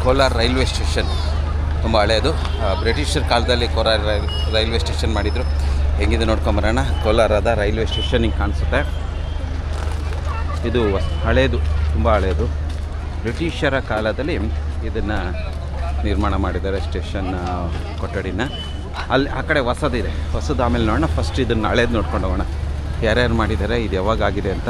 Kolar railway station ತುಂಬ ಹಳೆಯದು. ಬ್ರಿಟಿಷರ್ ಕಾಲದಲ್ಲಿ ಕೋಲಾರ ರೈಲ್ವೆ ಸ್ಟೇಷನ್ ಮಾಡಿದರು. ಹೆಂಗಿದೆ ನೋಡ್ಕೊಂಬರೋಣ. ಕೋಲಾರದ ರೈಲ್ವೆ ಸ್ಟೇಷನ್ ಹಿಂಗೆ ಕಾಣಿಸುತ್ತೆ. ಇದು ಹಳೆಯದು, ತುಂಬ ಹಳೆಯದು. ಬ್ರಿಟಿಷರ ಕಾಲದಲ್ಲಿ ಇದನ್ನು ನಿರ್ಮಾಣ ಮಾಡಿದ್ದಾರೆ ಸ್ಟೇಷನ್ ಕೊಠಡಿನ. ಅಲ್ಲಿ ಆ ಕಡೆ ಹೊಸದಿದೆ, ಹೊಸದು ಆಮೇಲೆ ನೋಡೋಣ. ಫಸ್ಟ್ ಇದನ್ನು ಹಳೇದು ನೋಡ್ಕೊಂಡು ಹೋಗೋಣ, ಯಾರ್ಯಾರು ಮಾಡಿದ್ದಾರೆ, ಇದು ಯಾವಾಗ ಆಗಿದೆ ಅಂತ.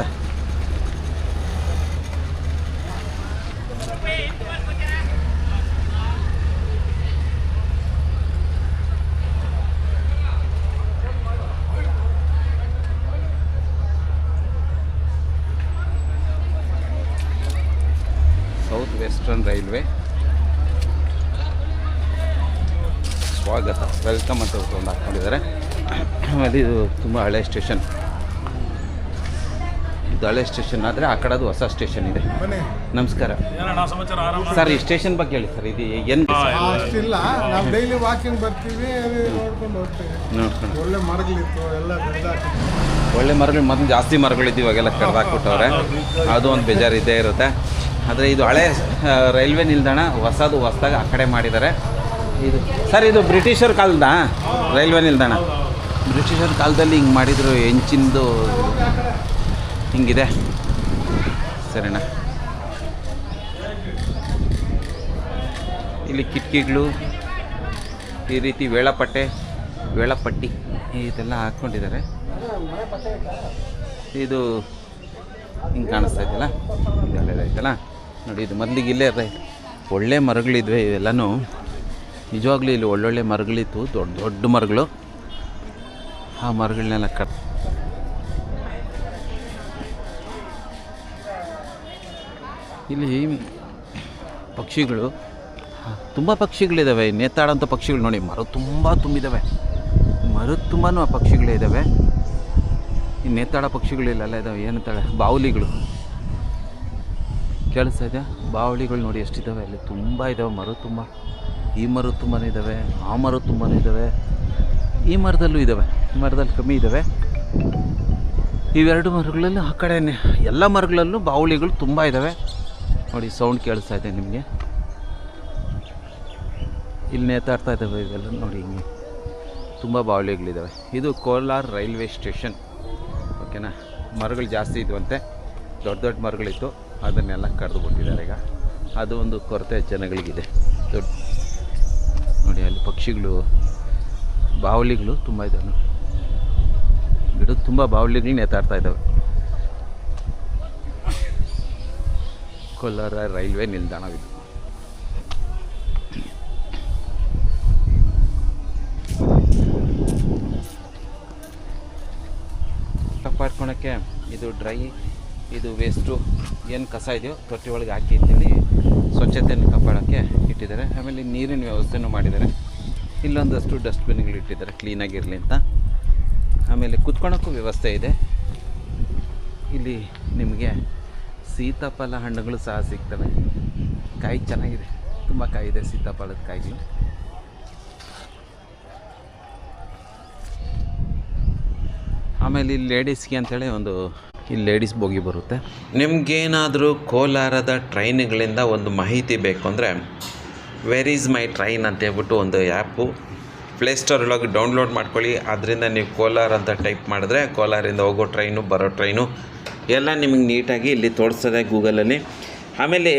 ಸೌತ್ ವೆಸ್ಟರ್ನ್ ರೈಲ್ವೆ ಸ್ವಾಗತ, ವೆಲ್ಕಮ್ ಅಂತ ಒಂದು ಹಾಕ್ಕೊಂಡಿದ್ದಾರೆ. ಆಮೇಲೆ ಇದು ತುಂಬ ಹಳೆ ಸ್ಟೇಷನ್. ಇದು ಹಳೆ ಸ್ಟೇಷನ್ ಆದರೆ ಆ ಕಡೆ ಅದು ಹೊಸ ಸ್ಟೇಷನ್ ಇದೆ. ನಮಸ್ಕಾರ ಸರ್, ಈ ಸ್ಟೇಷನ್ ಬಗ್ಗೆ ಹೇಳಿ ಸರ್. ಇದು ಏನು ಅಷ್ಟಿಲ್ಲ, ನಾವು ಡೈಲಿ ವಾಕಿಂಗ್ ಬರ್ತೀವಿ, ನೋಡ್ಕೊಂಡು ಹೋಗ್ತೀವಿ. ನೋಡ್ಕೊಂಡು ಒಳ್ಳೆ ಮರಗಳಿತ್ತು, ಎಲ್ಲ ಒಳ್ಳೆ ಮರಗಳು, ಮೊದಲು ಜಾಸ್ತಿ ಮರಗಳಿದ್ದು ಇವಾಗೆಲ್ಲ ಕಡ್ದಾಕ್ಬಿಟ್ಟವ್ರೆ. ಅದು ಒಂದು ಬೇಜಾರು ಇದ್ದೇ ಇರುತ್ತೆ. ಆದರೆ ಇದು ಹಳೆ ರೈಲ್ವೆ ನಿಲ್ದಾಣ, ಹೊಸದಾಗಿ ಆ ಕಡೆ ಮಾಡಿದ್ದಾರೆ. ಇದು ಸರ್, ಇದು ಬ್ರಿಟಿಷರ್ ಕಾಲದ ರೈಲ್ವೆ ನಿಲ್ದಾಣ. ಬ್ರಿಟಿಷರ್ ಕಾಲದಲ್ಲಿ ಹಿಂಗೆ ಮಾಡಿದರು, ಹೆಂಚಿಂದು ಹಿಂಗಿದೆ. ಸರಿನಾ? ಇಲ್ಲಿ ಕಿಟಕಿಗಳು, ಈ ರೀತಿ ವೇಳಾಪಟ್ಟಿ ಇದೆಲ್ಲ ಹಾಕ್ಕೊಂಡಿದ್ದಾರೆ. ಇದು ಹಿಂಗೆ ಕಾಣಿಸ್ತಾ ಇದೆಯಲ್ಲ, ಇದು ಹಳೇದಾಯ್ತಲ್ಲ ನೋಡಿ. ಇದು ಮೊದಲಿಗೆ ಇಲ್ಲೇ ಒಳ್ಳೆ ಮರಗಳಿದ್ವಿ ಇವೆಲ್ಲನೂ. ನಿಜವಾಗ್ಲೂ ಇಲ್ಲಿ ಒಳ್ಳೊಳ್ಳೆ ಮರಗಳಿತ್ತು, ದೊಡ್ಡ ದೊಡ್ಡ ಮರಗಳು. ಆ ಮರಗಳನ್ನೆಲ್ಲ ಇಲ್ಲಿ ಪಕ್ಷಿಗಳು, ತುಂಬ ಪಕ್ಷಿಗಳಿದ್ದಾವೆ. ನೇತಾಡೋಂಥ ಪಕ್ಷಿಗಳು ನೋಡಿ, ಮರ ತುಂಬ ತುಂಬಿದ್ದಾವೆ. ಮರದ ತುಂಬಾ ಪಕ್ಷಿಗಳೇ ಇದ್ದಾವೆ. ಈ ನೇತಾಡೋ ಪಕ್ಷಿಗಳಿಲ್ಲೆಲ್ಲ ಇದ್ದಾವೆ. ಏನಂತಾಳೆ, ಬಾವುಲಿಗಳು ಕೇಳಿಸ್ತಾ ಇದೆ. ಬಾವಳಿಗಳು ನೋಡಿ ಎಷ್ಟಿದ್ದಾವೆ ಅಲ್ಲಿ, ತುಂಬ ಇದ್ದಾವೆ. ಮರ ತುಂಬ, ಈ ಮರ ತುಂಬಾ ಇದ್ದಾವೆ, ಆ ಮರ ತುಂಬಾ ಇದ್ದಾವೆ, ಈ ಮರದಲ್ಲೂ ಇದ್ದಾವೆ. ಈ ಮರದಲ್ಲಿ ಕಮ್ಮಿ ಇದ್ದಾವೆ. ಇವೆರಡು ಮರಗಳಲ್ಲೂ ಆ ಕಡೆ ಎಲ್ಲ ಮರಗಳಲ್ಲೂ ಬಾವಳಿಗಳು ತುಂಬ ಇದ್ದಾವೆ ನೋಡಿ. ಸೌಂಡ್ ಕೇಳಿಸ್ತಾ ಇದೆ ನಿಮಗೆ. ಇಲ್ಲಿ ನೇತಾಡ್ತಾ ಇದ್ದಾವೆ ಇವೆಲ್ಲ ನೋಡಿ, ಹಿಂಗೆ ತುಂಬ ಬಾವಳಿಗಳಿದ್ದಾವೆ. ಇದು ಕೋಲಾರ ರೈಲ್ವೆ ಸ್ಟೇಷನ್, ಓಕೆನಾ. ಮರಗಳು ಜಾಸ್ತಿ ಇದ್ವಂತೆ, ದೊಡ್ಡ ದೊಡ್ಡ ಮರಗಳಿತ್ತು, ಅದನ್ನೆಲ್ಲ ಕಡ್ದು ಬಿಟ್ಟಿದ್ದಾರೆ ಈಗ. ಅದು ಒಂದು ಕೊರತೆ ಜನಗಳಿಗಿದೆ. ದೊಡ್ಡ ನೋಡಿ, ಅಲ್ಲಿ ಪಕ್ಷಿಗಳು, ಬಾವಲಿಗಳು ತುಂಬ ಇದ್ದಾವೆ. ಗಿಡದ ತುಂಬ ಬಾವಲಿಗಳು ನೇತಾಡ್ತಾ ಇದ್ದಾವೆ. ಕೋಲಾರ ರೈಲ್ವೆ ನಿಲ್ದಾಣವಿದು. ಕಾಪಾಡ್ಕೊಳಕ್ಕೆ ಇದು ಡ್ರೈ, ಇದು ವೇಸ್ಟು, ಏನು ಕಸ ಇದೆಯೋ ತೊಟ್ಟಿ ಒಳಗೆ ಹಾಕಿ ಅಂತೇಳಿ ಸ್ವಚ್ಛತೆಯನ್ನು ಕಾಪಾಡೋಕ್ಕೆ ಇಟ್ಟಿದ್ದಾರೆ. ಆಮೇಲೆ ನೀರಿನ ವ್ಯವಸ್ಥೆನೂ ಮಾಡಿದ್ದಾರೆ. ಇಲ್ಲೊಂದಷ್ಟು ಡಸ್ಟ್ಬಿನ್ಗಳು ಇಟ್ಟಿದ್ದಾರೆ ಕ್ಲೀನಾಗಿರಲಿ ಅಂತ. ಆಮೇಲೆ ಕುತ್ಕೊಳ್ಳೋಕ್ಕೂ ವ್ಯವಸ್ಥೆ ಇದೆ. ಇಲ್ಲಿ ನಿಮಗೆ ಸೀತಾಫಲ ಹಣ್ಣುಗಳು ಸಹ ಸಿಗ್ತವೆ. ಕಾಯಿ ಚೆನ್ನಾಗಿದೆ, ತುಂಬ ಕಾಯಿ ಇದೆ ಸೀತಾಫಲದ ಕಾಯಿಗಳು. ಆಮೇಲೆ ಇಲ್ಲಿ ಲೇಡೀಸ್ಗೆ ಅಂಥೇಳಿ ಇಲ್ಲಿ ಲೇಡೀಸ್ ಬೋಗಿ ಬರುತ್ತೆ. ನಿಮಗೇನಾದರೂ ಕೋಲಾರದ ಟ್ರೈನ್ಗಳಿಂದ ಒಂದು ಮಾಹಿತಿ ಬೇಕು ಅಂದರೆ ವೇರ್ ಈಸ್ ಮೈ ಟ್ರೈನ್ ಅಂತ ಹೇಳ್ಬಿಟ್ಟು ಒಂದು ಆ್ಯಪು ಪ್ಲೇಸ್ಟೋರೊಳಗೆ ಡೌನ್ಲೋಡ್ ಮಾಡ್ಕೊಳ್ಳಿ. ಅದರಿಂದ ನೀವು ಕೋಲಾರ ಅಂತ ಟೈಪ್ ಮಾಡಿದ್ರೆ ಕೋಲಾರಿಂದ ಹೋಗೋ ಟ್ರೈನು, ಬರೋ ಟ್ರೈನು ಎಲ್ಲ ನಿಮಗೆ ನೀಟಾಗಿ ಇಲ್ಲಿ ತೋರಿಸ್ತದೆ ಗೂಗಲಲ್ಲಿ. ಆಮೇಲೆ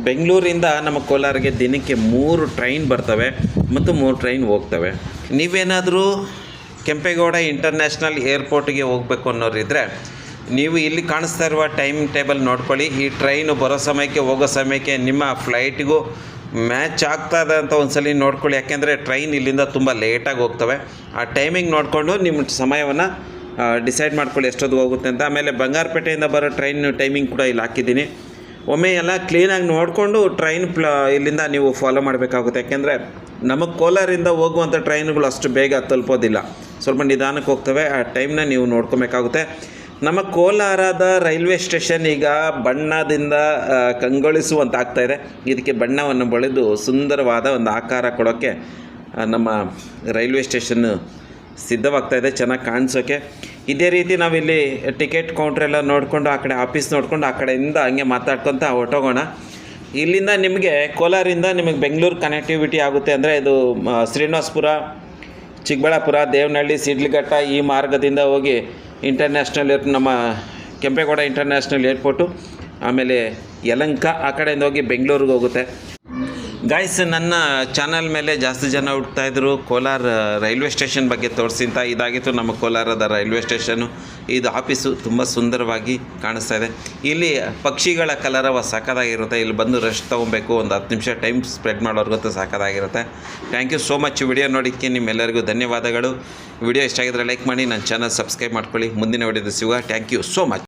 ಬೆಂಗಳೂರಿಂದ ನಮ್ಮ ಕೋಲಾರಿಗೆ ದಿನಕ್ಕೆ 3 ಟ್ರೈನ್ ಬರ್ತವೆ ಮತ್ತು 3 ಟ್ರೈನ್ ಹೋಗ್ತವೆ. ನೀವೇನಾದರೂ ಕೆಂಪೇಗೌಡ ಇಂಟರ್ನ್ಯಾಷನಲ್ ಏರ್ಪೋರ್ಟಿಗೆ ಹೋಗಬೇಕು ಅನ್ನೋರಿದ್ದರೆ ನೀವು ಇಲ್ಲಿ ಕಾಣಿಸ್ತಾ ಇರುವ ಟೈಮ್ ಟೇಬಲ್ ನೋಡ್ಕೊಳ್ಳಿ. ಈ ಟ್ರೈನು ಬರೋ ಸಮಯಕ್ಕೆ ಹೋಗೋ ಸಮಯಕ್ಕೆ ನಿಮ್ಮ ಫ್ಲೈಟಿಗೂ ಮ್ಯಾಚ್ ಆಗ್ತದೆ ಅಂತ ಒಂದ್ಸಲ ನೋಡ್ಕೊಳ್ಳಿ. ಯಾಕೆಂದರೆ ಟ್ರೈನ್ ಇಲ್ಲಿಂದ ತುಂಬ ಲೇಟಾಗಿ ಹೋಗ್ತವೆ. ಆ ಟೈಮಿಂಗ್ ನೋಡಿಕೊಂಡು ನಿಮ್ಮ ಸಮಯವನ್ನು ಡಿಸೈಡ್ ಮಾಡ್ಕೊಳ್ಳಿ ಎಷ್ಟೊತ್ತಿಗೆ ಹೋಗುತ್ತೆ ಅಂತ. ಆಮೇಲೆ ಬಂಗಾರಪೇಟೆಯಿಂದ ಬರೋ ಟ್ರೈನ್ ಟೈಮಿಂಗ್ ಕೂಡ ಇಲ್ಲಿ ಹಾಕಿದ್ದೀನಿ. ಒಮ್ಮೆ ಎಲ್ಲ ಕ್ಲೀನಾಗಿ ನೋಡಿಕೊಂಡು ಟ್ರೈನ್ ಇಲ್ಲಿಂದ ನೀವು ಫಾಲೋ ಮಾಡಬೇಕಾಗುತ್ತೆ. ಯಾಕೆಂದರೆ ನಮಗೆ ಕೋಲಾರಿಂದ ಹೋಗುವಂಥ ಟ್ರೈನ್ಗಳು ಅಷ್ಟು ಬೇಗ ತಲುಪೋದಿಲ್ಲ, ಸ್ವಲ್ಪ ನಿಧಾನಕ್ಕೆ ಹೋಗ್ತವೆ. ಆ ಟೈಮ್ನ ನೀವು ನೋಡ್ಕೊಬೇಕಾಗುತ್ತೆ. ನಮ್ಮ ಕೋಲಾರದ ರೈಲ್ವೆ ಸ್ಟೇಷನ್ ಈಗ ಬಣ್ಣದಿಂದ ಕಂಗೊಳಿಸುವಂತ ಆಗ್ತಾಯಿದೆ. ಇದಕ್ಕೆ ಬಣ್ಣವನ್ನು ಬಳಿದು ಸುಂದರವಾದ ಒಂದು ಆಕಾರ ಕೊಡೋಕ್ಕೆ ನಮ್ಮ ರೈಲ್ವೆ ಸ್ಟೇಷನ್ನು ಸಿದ್ಧವಾಗ್ತಾಯಿದೆ, ಚೆನ್ನಾಗಿ ಕಾಣಿಸೋಕ್ಕೆ. ಇದೇ ರೀತಿ ನಾವಿಲ್ಲಿ ಟಿಕೆಟ್ ಕೌಂಟ್ರೆಲ್ಲ ನೋಡಿಕೊಂಡು ಆ ಕಡೆ ಆಫೀಸ್ ನೋಡಿಕೊಂಡು ಆ ಕಡೆಯಿಂದ ಹಂಗೆ ಮಾತಾಡ್ಕೊತ ಹೊರಟೋಗೋಣ. ಇಲ್ಲಿಂದ ನಿಮಗೆ ಕೋಲಾರಿಂದ ನಿಮಗೆ ಬೆಂಗಳೂರು ಕನೆಕ್ಟಿವಿಟಿ ಆಗುತ್ತೆ. ಅಂದರೆ ಇದು ಶ್ರೀನಿವಾಸಪುರ, ಚಿಕ್ಕಬಳ್ಳಾಪುರ, ದೇವನಹಳ್ಳಿ, ಶಿಡ್ಲಘಟ್ಟ ಈ ಮಾರ್ಗದಿಂದ ಹೋಗಿ ಇಂಟರ್ನ್ಯಾಷನಲ್ ನಮ್ಮ ಕೆಂಪೇಗೌಡ ಇಂಟರ್ನ್ಯಾಷನಲ್ ಏರ್ಪೋರ್ಟು, ಆಮೇಲೆ ಯಲಹಂಕ ಆ ಕಡೆಯಿಂದ ಹೋಗಿ ಬೆಂಗಳೂರಿಗೆ ಹೋಗುತ್ತೆ. ಗಾಯ್ಸ್, ನನ್ನ ಚಾನಲ್ ಮೇಲೆ ಜಾಸ್ತಿ ಜನ ಹುಡ್ತಾಯಿದ್ರು ಕೋಲಾರ ರೈಲ್ವೆ ಸ್ಟೇಷನ್ ಬಗ್ಗೆ ತೋರಿಸಿ ಅಂತ. ಇದಾಗಿತ್ತು ನಮ್ಮ ಕೋಲಾರದ ರೈಲ್ವೆ ಸ್ಟೇಷನ್ನು. ಇದು ಆಫೀಸು ತುಂಬ ಸುಂದರವಾಗಿ ಕಾಣಿಸ್ತಾ ಇದೆ. ಇಲ್ಲಿ ಪಕ್ಷಿಗಳ ಕಲರವ ಸಾಕಾಗಿರುತ್ತೆ. ಇಲ್ಲಿ ಬಂದು ರೆಸ್ಟ್ ತೊಗೊಬೇಕು, ಒಂದು 10 ನಿಮಿಷ ಟೈಮ್ ಸ್ಪೆಂಡ್ ಮಾಡೋರ್ಗೊತ್ತು ಸಾಕಾಗಿರುತ್ತೆ. Thank you so much. Video ನೋಡಿದ್ದಕ್ಕೆ ನಿಮ್ಮೆಲ್ಲರಿಗೂ ಧನ್ಯವಾದಗಳು. ವಿಡಿಯೋ ಇಷ್ಟ ಆಗಿದ್ರೆ ಲೈಕ್ ಮಾಡಿ, ನನ್ನ ಚಾನಲ್ ಸಬ್ಸ್ಕ್ರೈಬ್ ಮಾಡ್ಕೊಳ್ಳಿ. ಮುಂದಿನ ವಿಡಿಯೋದ ಸಿಗುವ. Thank you so much.